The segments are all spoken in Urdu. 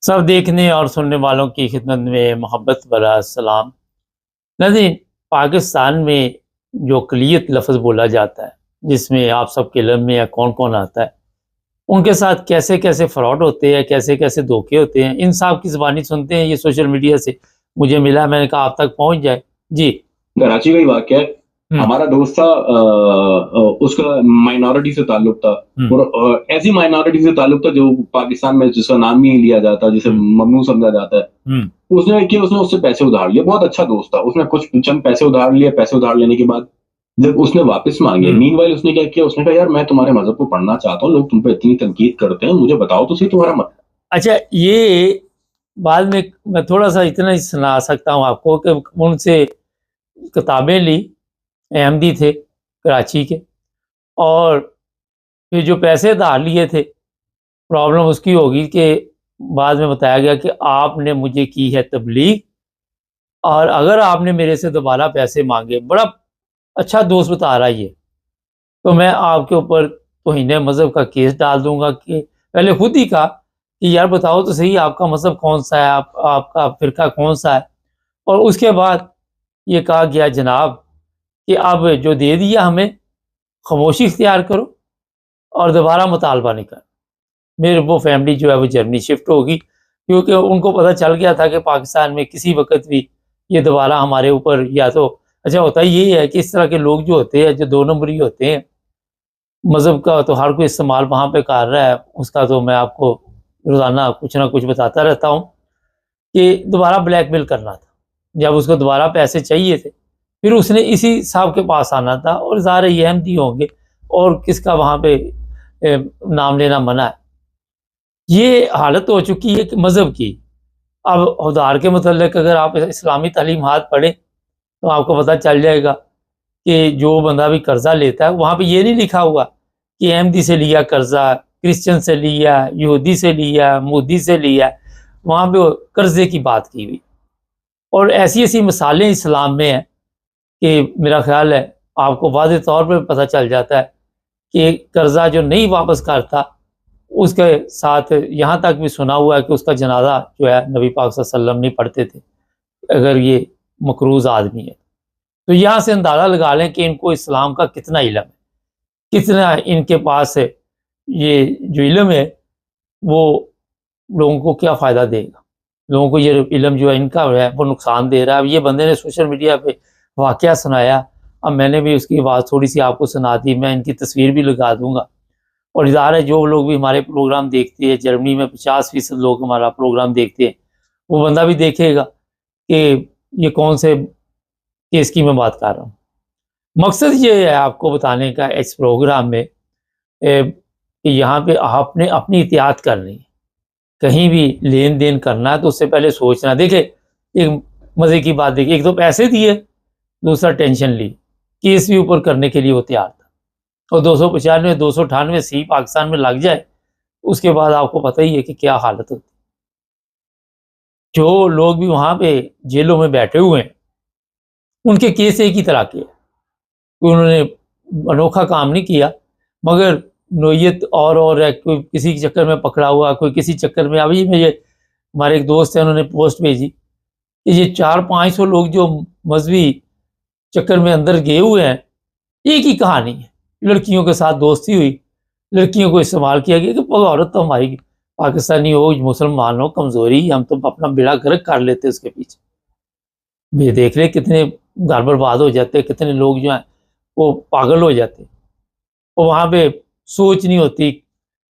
سب دیکھنے اور سننے والوں کی خدمت میں محبت بھرا سلام۔ ناظرین، پاکستان میں جو اقلیت لفظ بولا جاتا ہے، جس میں آپ سب کے علم میں یا کون کون آتا ہے، ان کے ساتھ کیسے کیسے فراڈ ہوتے ہیں، کیسے کیسے دھوکے ہوتے ہیں، انصاف کی زبانی سنتے ہیں۔ یہ سوشل میڈیا سے مجھے ملا، میں نے کہا آپ تک پہنچ جائے۔ جی کراچی کا ہی واقعہ ہے۔ ہمارا دوست تھا، اس کا مائنورٹی سے تعلق تھا، اور ایسی مائنورٹی سے تعلق تھا جو پاکستان میں جس کا نام ہی لیا جاتا ہے، جسے ممنوع سمجھا جاتا ہے۔ اس نے کیا، اس نے اس سے پیسے ادھار لیے، بہت اچھا دوست تھا، اس نے کچھ چند پیسے ادھار لیے۔ پیسے ادھار لینے کے بعد جب اس نے واپس مانگے، مین وائل اس نے کیا کیا، اس نے کہا یار میں تمہارے مذہب کو پڑھنا چاہتا ہوں، لوگ تم پہ اتنی تنقید کرتے ہیں، مجھے بتاؤ تو صحیح تمہارا مذہب۔ اچھا، یہ بعد میں تھوڑا سا اتنا ہی سنا سکتا ہوں آپ کو کہ ان سے کتابیں لی، احمدی تھے کراچی کے، اور پھر جو پیسے ادھار لیے تھے، پرابلم اس کی ہوگی کہ بعد میں بتایا گیا کہ آپ نے مجھے کی ہے تبلیغ، اور اگر آپ نے میرے سے دوبارہ پیسے مانگے، بڑا اچھا دوست بتا رہا ہے یہ، تو میں آپ کے اوپر توہین مذہب کا کیس ڈال دوں گا۔ کہ پہلے خود ہی کہا کہ یار بتاؤ تو صحیح آپ کا مذہب کون سا ہے، آپ کا فرقہ کون سا ہے، اور اس کے بعد یہ کہا گیا جناب کہ اب جو دے دیا ہمیں خاموشی اختیار کرو اور دوبارہ مطالبہ نہیں کرنا۔ میرے وہ فیملی جو ہے وہ جرمنی شفٹ ہوگی، کیونکہ ان کو پتہ چل گیا تھا کہ پاکستان میں کسی وقت بھی یہ دوبارہ ہمارے اوپر، یا تو اچھا ہوتا یہ ہے کہ اس طرح کے لوگ جو ہوتے ہیں، جو دو نمبری ہوتے ہیں، مذہب کا تو ہر کوئی استعمال وہاں پہ کر رہا ہے، اس کا تو میں آپ کو روزانہ کچھ نہ کچھ بتاتا رہتا ہوں کہ دوبارہ بلیک میل کرنا تھا۔ جب اس کو دوبارہ پیسے چاہیے تھے، پھر اس نے اسی صاحب کے پاس آنا تھا، اور ظاہر یہ احمدی ہوں گے، اور کس کا وہاں پہ نام لینا منع ہے۔ یہ حالت ہو چکی ہے کہ مذہب کی۔ اب ادھار کے متعلق اگر آپ اسلامی تعلیمات پڑھیں تو آپ کو پتہ چل جائے گا کہ جو بندہ بھی قرضہ لیتا ہے، وہاں پہ یہ نہیں لکھا ہوا کہ احمدی سے لیا قرضہ، کرسچن سے لیا، یہودی سے لیا، مودی سے لیا، وہاں پہ قرضے کی بات کی ہوئی۔ اور ایسی ایسی مثالیں اسلام میں ہیں کہ میرا خیال ہے آپ کو واضح طور پہ پتہ چل جاتا ہے کہ قرضہ جو نہیں واپس کرتا، اس کے ساتھ یہاں تک بھی سنا ہوا ہے کہ اس کا جنازہ جو ہے نبی پاک صلی اللہ علیہ وسلم نہیں پڑھتے تھے اگر یہ مقروض آدمی ہے۔ تو یہاں سے اندازہ لگا لیں کہ ان کو اسلام کا کتنا علم ہے، کتنا ان کے پاس ہے، یہ جو علم ہے وہ لوگوں کو کیا فائدہ دے گا۔ لوگوں کو یہ علم جو ہے ان کا ہے وہ نقصان دے رہا ہے۔ اب یہ بندے نے سوشل میڈیا پہ واقعہ سنایا، اب میں نے بھی اس کی آواز تھوڑی سی آپ کو سنا دی، میں ان کی تصویر بھی لگا دوں گا۔ اور ظاہر ہے جو لوگ بھی ہمارے پروگرام دیکھتے ہیں، جرمنی میں 50% لوگ ہمارا پروگرام دیکھتے ہیں، وہ بندہ بھی دیکھے گا کہ یہ کون سے کیس کی میں بات کر رہا ہوں۔ مقصد یہ ہے آپ کو بتانے کا اس پروگرام میں کہ یہاں پہ آپ نے اپنی احتیاط کرنی ہے۔ کہیں بھی لین دین کرنا ہے تو اس سے پہلے سوچنا۔ دیکھیں ایک مزے کی بات، دیکھیں، ایک تو پیسے دیے، دوسرا ٹینشن لی، کیس بھی اوپر کرنے کے لیے وہ تیار تھا، اور 295 298 سی پاکستان میں لگ جائے، اس کے بعد آپ کو پتہ ہی ہے کہ کیا حالت ہوتی۔ جو لوگ بھی وہاں پہ جیلوں میں بیٹھے ہوئے ہیں، ان کے کیس ایک ہی طرح کے ہیں، انہوں نے انوکھا کام نہیں کیا، مگر نوعیت اور ہے، کوئی کسی چکر میں پکڑا ہوا، کوئی کسی چکر میں۔ ابھی میں یہ ہمارے ایک دوست ہیں، انہوں نے پوسٹ بھیجی کہ یہ 400-500 لوگ جو مذہبی چکر میں اندر گئے ہوئے ہیں، ایک ہی کہانی ہے، لڑکیوں کے ساتھ دوستی ہوئی، لڑکیوں کو استعمال کیا گیا کہ عورت تو ہماری پاکستانی ہو، مسلمان ہو، کمزوری، ہم تو اپنا بیڑا غرق کر لیتے اس کے پیچھے۔ یہ دیکھ رہے کتنے گھر برباد ہو جاتے، کتنے لوگ جو ہیں وہ پاگل ہو جاتے، اور وہاں پہ سوچ نہیں ہوتی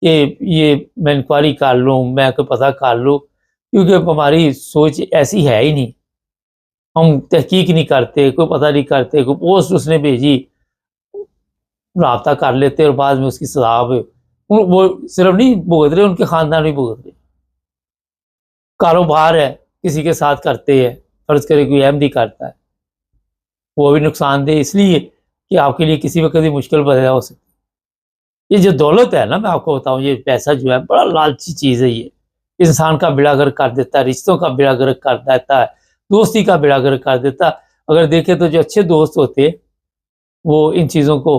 کہ یہ میں انکوائری کر لوں، میں کوئی پتہ کر لوں، کیونکہ ہماری سوچ ایسی ہے ہی نہیں۔ ہم تحقیق نہیں کرتے، کوئی پتہ نہیں کرتے، کوئی پوسٹ اس نے بھیجی، رابطہ کر لیتے، اور بعد میں اس کی سزا وہ صرف نہیں بھگت رہے، ان کے خاندان بھی بھگت رہے۔ کاروبار ہے، کسی کے ساتھ کرتے ہیں، فرض کرے کوئی احمدی کرتا ہے، وہ بھی نقصان دہ اس لیے کہ آپ کے لیے کسی وقت بھی مشکل پیدا ہو سکتی۔ یہ جو دولت ہے نا، میں آپ کو بتاؤں، یہ پیسہ جو ہے بڑا لالچی چیز ہے، یہ انسان کا بیڑا غرق کر دیتا ہے، رشتوں کا بیڑا غرق کر دیتا ہے، دوستی کا بیڑا غرق کر دیتا ہے۔ اگر دیکھیں تو جو اچھے دوست ہوتے ہیں وہ ان چیزوں کو،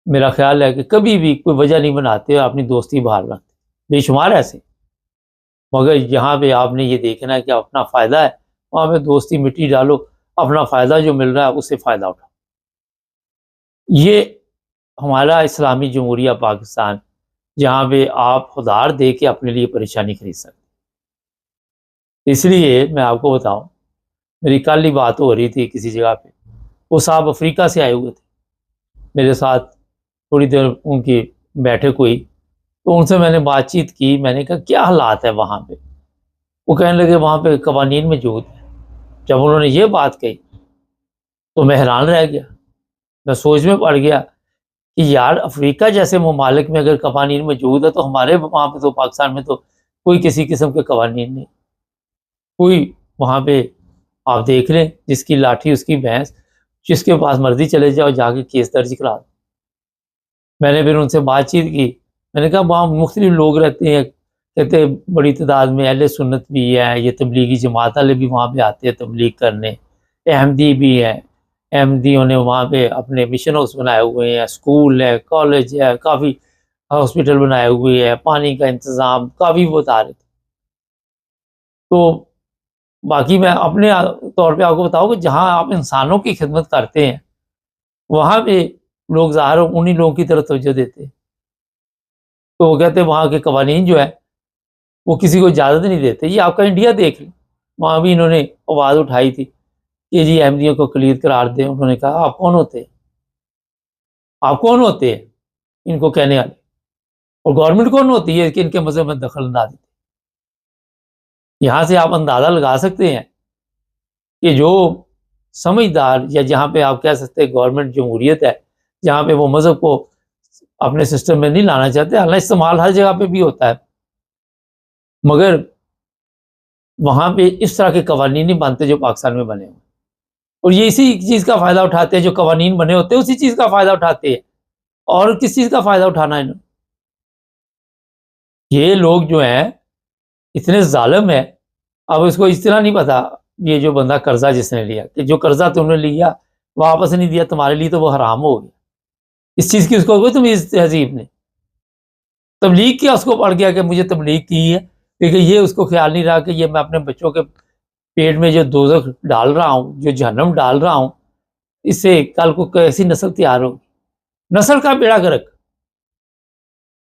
میرا خیال ہے کہ کبھی بھی کوئی وجہ نہیں بناتے اور اپنی دوستی باہر رکھتے، بے شمار ایسے۔ مگر یہاں پہ آپ نے یہ دیکھنا ہے کہ اپنا فائدہ ہے، وہاں پہ دوستی مٹی ڈالو، اپنا فائدہ جو مل رہا ہے اس سے فائدہ اٹھاؤ۔ یہ ہمارا اسلامی جمہوریہ پاکستان، جہاں پہ آپ ادھار دے کے اپنے لیے پریشانی خرید سکتے۔ اس لیے میں آپ کو بتاؤں، میری کل ہی بات ہو رہی تھی کسی جگہ پہ، وہ صاحب افریقہ سے آئے ہوئے تھے، میرے ساتھ تھوڑی دیر ان کی بیٹھک ہوئی، تو ان سے میں نے بات چیت کی، میں نے کہا کیا حالات ہے وہاں پہ؟ وہ کہنے لگے وہاں پہ قوانین موجود ہیں۔ جب انہوں نے یہ بات کہی تو میں حیران رہ گیا، میں سوچ میں پڑ گیا کہ یار افریقہ جیسے ممالک میں اگر قوانین موجود ہے تو ہمارے وہاں پہ تو پاکستان میں تو کوئی کسی قسم کے قوانین نہیں، کوئی وہاں پہ آپ دیکھ لیں جس کی لاٹھی اس کی بھینس، جس کے پاس مرضی چلے جاؤ جا کے کیس درج کرا دو۔ میں نے پھر ان سے بات چیت کی، میں نے کہا وہاں مختلف لوگ رہتے ہیں، کہتے ہیں بڑی تعداد میں اہل سنت بھی ہے، یہ تبلیغی جماعت والے بھی وہاں پہ آتے ہیں تبلیغ کرنے، احمدی بھی ہیں، احمدیوں نے وہاں پہ اپنے مشن ہاؤس بنائے ہوئے ہیں، اسکول ہے، کالج ہے، کافی ہاسپٹل بنائے ہوئے ہیں، پانی کا انتظام کافی بتا رہے تھے۔ تو باقی میں اپنے طور پہ آپ کو بتاؤں کہ جہاں آپ انسانوں کی خدمت کرتے ہیں وہاں پہ لوگ ظاہر انہی لوگوں کی طرف توجہ دیتے ہیں۔ تو وہ کہتے ہیں وہاں کے قوانین جو ہے وہ کسی کو اجازت نہیں دیتے۔ یہ آپ کا انڈیا دیکھ لیں، وہاں بھی انہوں نے آواز اٹھائی تھی کہ جی احمدیوں کو اقلیت قرار دیں۔ انہوں نے کہا آپ کون ہوتے ہیں، آپ کون ہوتے ہیں ان کو کہنے والے، اور گورنمنٹ کون ہوتی ہے کہ ان کے مذہب میں دخل اندازی؟ یہاں سے آپ اندازہ لگا سکتے ہیں کہ جو سمجھدار، یا جہاں پہ آپ کہہ سکتے ہیں گورنمنٹ جمہوریت ہے، جہاں پہ وہ مذہب کو اپنے سسٹم میں نہیں لانا چاہتے، حالانکہ استعمال ہر جگہ پہ بھی ہوتا ہے، مگر وہاں پہ اس طرح کے قوانین نہیں بنتے جو پاکستان میں بنے ہوئے، اور یہ اسی چیز کا فائدہ اٹھاتے ہیں، جو قوانین بنے ہوتے ہیں اسی چیز کا فائدہ اٹھاتے ہیں۔ اور کس چیز کا فائدہ اٹھانا ہے انہوں نے؟ یہ لوگ جو ہیں اتنے ظالم ہیں، اب اس کو اس طرح نہیں پتا، یہ جو بندہ قرضہ جس نے لیا، کہ جو قرضہ تم نے لیا واپس نہیں دیا تمہارے لیے تو وہ حرام ہو گیا، اس چیز کی اس کو کوئی تمیز تہذیب نے، تبلیغ کیا اس کو پڑ گیا کہ مجھے تبلیغ کی ہے، لیکن یہ اس کو خیال نہیں رہا کہ یہ میں اپنے بچوں کے پیٹ میں جو دوزخ ڈال رہا ہوں، جو جہنم ڈال رہا ہوں، اس سے کل کو کیسی نسل تیار ہوگی، نسل کا بیڑا گرک،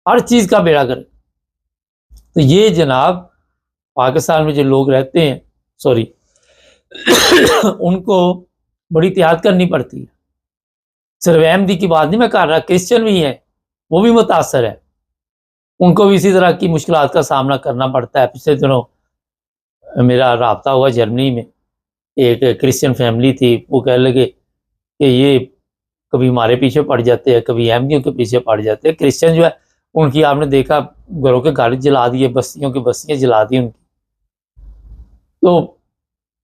ہر چیز کا بیڑا گرک۔ تو یہ جناب پاکستان میں جو لوگ رہتے ہیں سوری ان کو بڑی احتیاط کرنی پڑتی ہے۔ صرف احمدی کی بات نہیں میں کر رہا، کرسچن بھی ہیں، وہ بھی متاثر ہے، ان کو بھی اسی طرح کی مشکلات کا سامنا کرنا پڑتا ہے۔ پچھلے دنوں میرا رابطہ ہوا جرمنی میں، ایک کرسچن فیملی تھی، وہ کہنے لگے کہ یہ کبھی ہمارے پیچھے پڑ جاتے ہیں، کبھی احمدیوں کے پیچھے پڑ جاتے ہیں۔ کرسچن جو ہے ان کی آپ نے دیکھا گھروں کے گھر جلا دیے، بستیوں کی بستیاں جلا دی ان کی۔ تو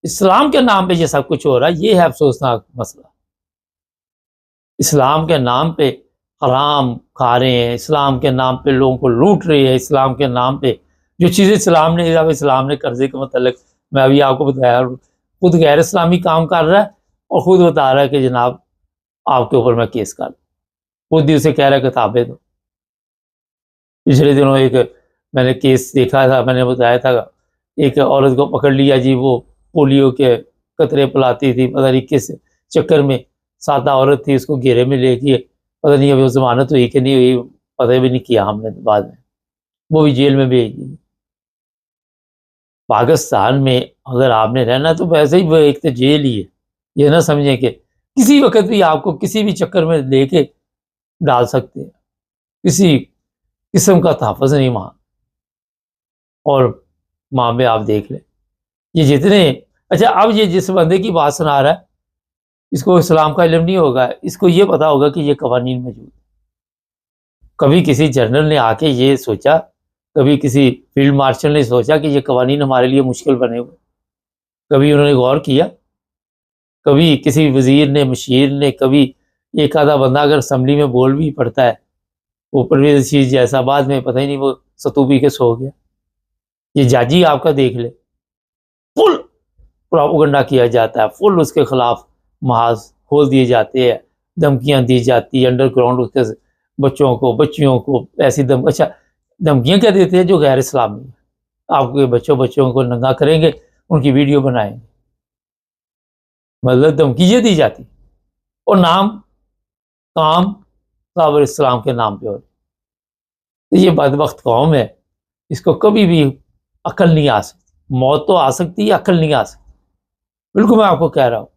اسلام کے نام پہ یہ سب کچھ ہو رہا ہے، یہ ہے افسوسناک مسئلہ۔ اسلام کے نام پہ حرام کھا رہے ہیں، اسلام کے نام پہ لوگوں کو لوٹ رہے ہیں، اسلام کے نام پہ جو چیزیں اسلام نے قرضے کے متعلق میں ابھی آپ کو بتایا، خود غیر اسلامی کام کر رہا ہے اور خود بتا رہا ہے کہ جناب آپ کے اوپر میں کیس کر دوں، خود ہی اسے کہہ رہا ہے کتابیں دو۔ پچھلے دنوں ایک میں نے کیس دیکھا تھا، میں نے بتایا تھا، ایک عورت کو پکڑ لیا جی، وہ پولیو کے قطرے پلاتی تھی، پتہ نہیں کس چکر میں، سادہ عورت تھی، اس کو گھیرے میں لے کے، پتہ نہیں ابھی وہ ضمانت ہوئی کہ نہیں ہوئی، پتہ بھی نہیں کیا ہم نے بعد میں، وہ بھی جیل میں بھیج دی۔ پاکستان میں اگر آپ نے رہنا تو ویسے ہی وہ ایک تو جیل ہی ہے، یہ نہ سمجھیں کہ کسی وقت بھی آپ کو کسی بھی چکر میں لے کے ڈال سکتے ہیں، کسی قسم کا تحفظ نہیں وہاں۔ اور وہاں پہ آپ دیکھ لیں یہ جتنے، اچھا اب یہ جس بندے کی بات سنا رہا ہے اس کو اسلام کا علم نہیں ہوگا، اس کو یہ پتا ہوگا کہ یہ قوانین موجود ہیں۔ کبھی کسی جنرل نے آ کے یہ سوچا، کبھی کسی فیلڈ مارشل نے سوچا کہ یہ قوانین ہمارے لیے مشکل بنے ہوئے، کبھی انہوں نے غور کیا؟ کبھی کسی وزیر نے، مشیر نے، کبھی ایک آدھا بندہ اگر اسمبلی میں بول بھی پڑتا ہے، وہ پرویز چیز جیسا، بعد میں پتہ ہی نہیں وہ ستوپی کے سو گیا۔ یہ جاجی آپ کا دیکھ لے، فل پروپیگنڈا کیا جاتا ہے، فل اس کے خلاف محاذ کھول دیے جاتے ہیں، دھمکیاں دی جاتی ہیں انڈر گراؤنڈ، اس کے بچوں کو، بچیوں کو ایسی اچھا دھمکیاں کیا دیتے ہیں جو غیر اسلامی ہیں۔ آپ کے بچوں کو ننگا کریں گے، ان کی ویڈیو بنائیں گے، مطلب دھمکی یہ دی جاتی، اور نام کام صحابہ السلام کے نام پہ ہو رہی۔ یہ بدبخت قوم ہے، اس کو کبھی بھی عقل نہیں آ سکتی، موت تو آ سکتی ہے، عقل نہیں آ سکتی، بالکل میں آپ کو کہہ رہا ہوں۔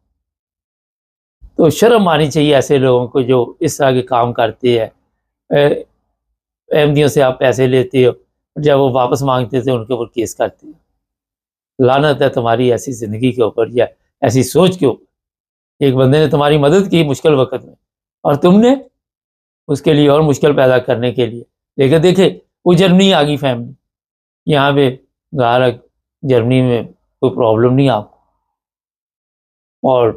تو شرم آنی چاہیے ایسے لوگوں کو جو اس طرح کے کام کرتے ہیں۔ احمدیوں سے آپ پیسے لیتے ہو، جب وہ واپس مانگتے تھے ان کے اوپر کیس کرتے ہیں۔ لعنت ہے تمہاری ایسی زندگی کے اوپر یا ایسی سوچ کے اوپر۔ ایک بندے نے تمہاری مدد کی مشکل وقت میں، اور تم نے اس کے لیے اور مشکل پیدا کرنے کے لیے، لیکن دیکھیں وہ جرمنی آ گئی فیملی، یہاں پہ ظاہر جرمنی میں کوئی پرابلم نہیں آپ کو، اور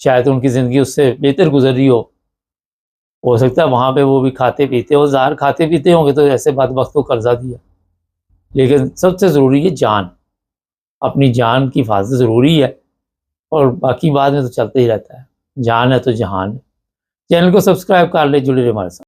شاید ان کی زندگی اس سے بہتر گزر رہی ہو سکتا ہے وہاں پہ وہ بھی کھاتے پیتے ہو، ظاہر کھاتے پیتے ہوں گے تو ایسے بدبخت کو قرضہ دیا، لیکن سب سے ضروری ہے جان، اپنی جان کی حفاظت ضروری ہے، اور باقی بعد میں تو چلتا ہی رہتا ہے، جان ہے تو جہان ہے۔ چینل کو سبسکرائب کر لے، جڑے رہے ہمارے ساتھ۔